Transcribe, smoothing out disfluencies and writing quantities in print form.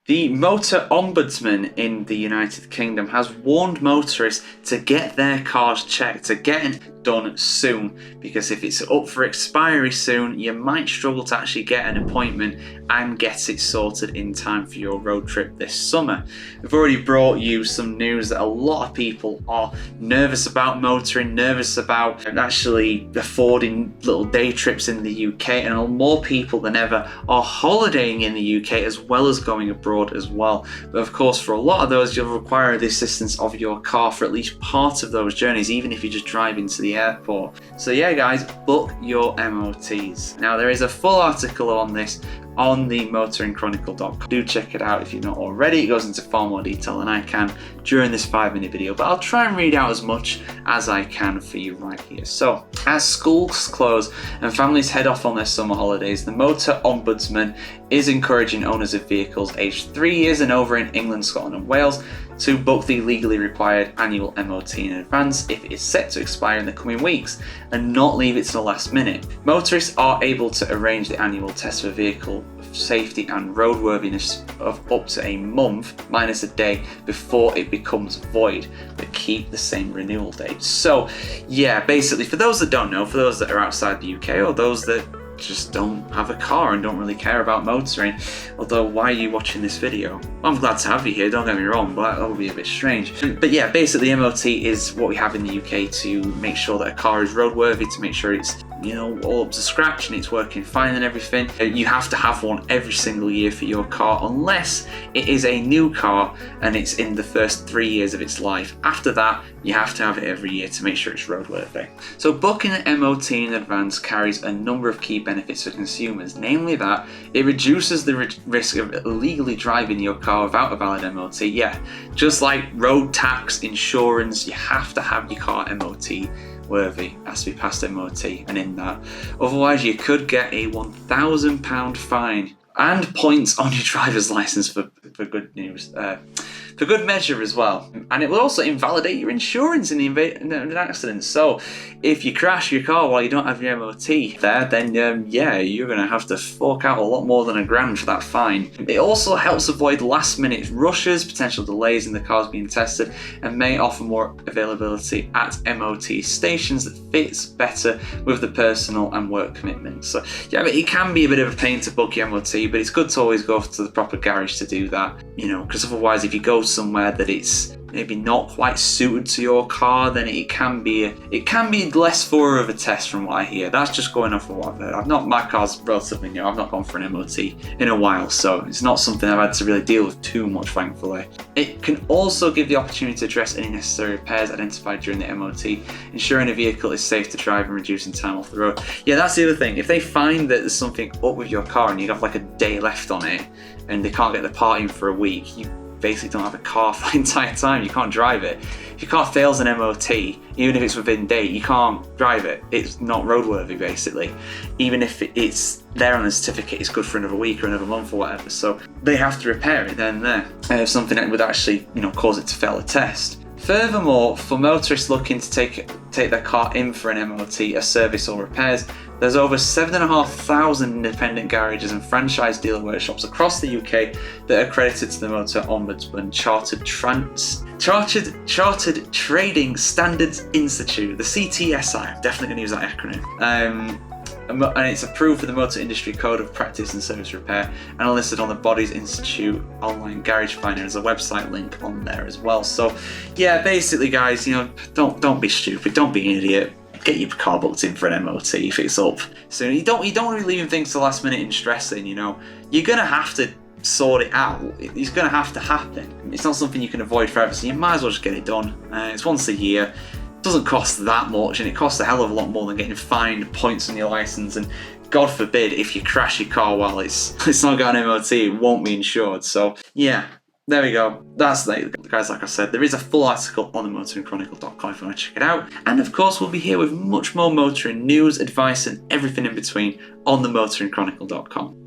The Motor Ombudsman in the United Kingdom has warned motorists to get their cars checked, to get it done soon, because if it's up for expiry soon, you might struggle to actually get an appointment and get it sorted in time for your road trip this summer. We've already brought you some news that a lot of people are nervous about motoring, nervous about actually affording little day trips in the UK, and more people than ever are holidaying in the UK as well as going abroad as well. But of course, for a lot of those, you'll require the assistance of your car for at least part of those journeys, even if you just drive into the airport. So yeah guys, book your MOTs. Now there is a full article on this on the motoringchronicle.com. Do check it out if you're not already. It goes into far more detail than I can during this 5-minute video, but I'll try and read out as much as I can for you right here. So, as schools close and families head off on their summer holidays, the Motor Ombudsman is encouraging owners of vehicles aged 3 years and over in England, Scotland and Wales to book the legally required annual MOT in advance if it is set to expire in the coming weeks, and not leave it to the last minute. Motorists are able to arrange the annual test for vehicle safety and roadworthiness of up to a month minus a day before it becomes void, but keep the same renewal date. So yeah, basically, for those that don't know, for those that are outside the UK or those that just don't have a car and don't really care about motoring, although why are you watching this video? Well, I'm glad to have you here, don't get me wrong, but that would be a bit strange. But yeah, basically MOT is what we have in the UK to make sure that a car is roadworthy, to make sure it's, you know, all up to scratch and it's working fine and everything. You have to have one every single year for your car, unless it is a new car and it's in the first 3 years of its life. After that, you have to have it every year to make sure it's roadworthy. So booking an MOT in advance carries a number of key benefits for consumers, namely that it reduces the risk of illegally driving your car without a valid MOT. Yeah, just like road tax, insurance, you have to have your car MOT worthy, has to be past MOT, and in that, otherwise you could get a £1,000 fine and points on your driver's license for good news. For good measure as well. And it will also invalidate your insurance in an accident. So if you crash your car while you don't have your MOT there, then yeah, you're going to have to fork out a lot more than £1,000 for that fine. It also helps avoid last minute rushes, potential delays in the cars being tested, and may offer more availability at MOT stations that fits better with the personal and work commitments. So yeah, but it can be a bit of a pain to book your MOT, but it's good to always go to the proper garage to do that, you know, because otherwise if you go somewhere that it's maybe not quite suited to your car, then it can be less thorough of a test from what I hear. That's just going off of what I've heard. My car's relatively new. I've not gone for an MOT in a while, so it's not something I've had to really deal with too much, thankfully. It can also give the opportunity to address any necessary repairs identified during the MOT, ensuring a vehicle is safe to drive and reducing time off the road. Yeah, that's the other thing. If they find that there's something up with your car and you have like a day left on it and they can't get the part in for a week, you basically don't have a car for the entire time. You can't drive it. If your car fails an MOT, even if it's within date, you can't drive it. It's not roadworthy, basically. Even if it's there on the certificate, it's good for another week or another month or whatever. So they have to repair it then and there. If something that would actually, you know, cause it to fail a test. Furthermore, for motorists looking to take their car in for an MOT, a service or repairs, there's over 7,500 independent garages and franchise dealer workshops across the UK that are accredited to the Motor Ombudsman Chartered Trading Standards Institute, the CTSI. I'm definitely going to use that acronym. And it's approved for the Motor Industry Code of Practice and Service Repair, and listed on the Bodies Institute online garage finder. There's a website link on there as well. So yeah, basically guys, you know, don't be stupid, don't be an idiot. Get your car booked in for an MOT if it's up soon. You don't want to be leaving things to last minute and stressing, you know. You're gonna have to sort it out. It's gonna have to happen. It's not something you can avoid forever, so you might as well just get it done. It's once a year. Doesn't cost that much, and it costs a hell of a lot more than getting fined, points on your license, and God forbid if you crash your car while it's not got an MOT, it won't be insured. So yeah, there we go. That's guys, like I said, there is a full article on the motoringchronicle.com if you want to check it out. And of course, we'll be here with much more motoring news, advice, and everything in between on the motoringchronicle.com.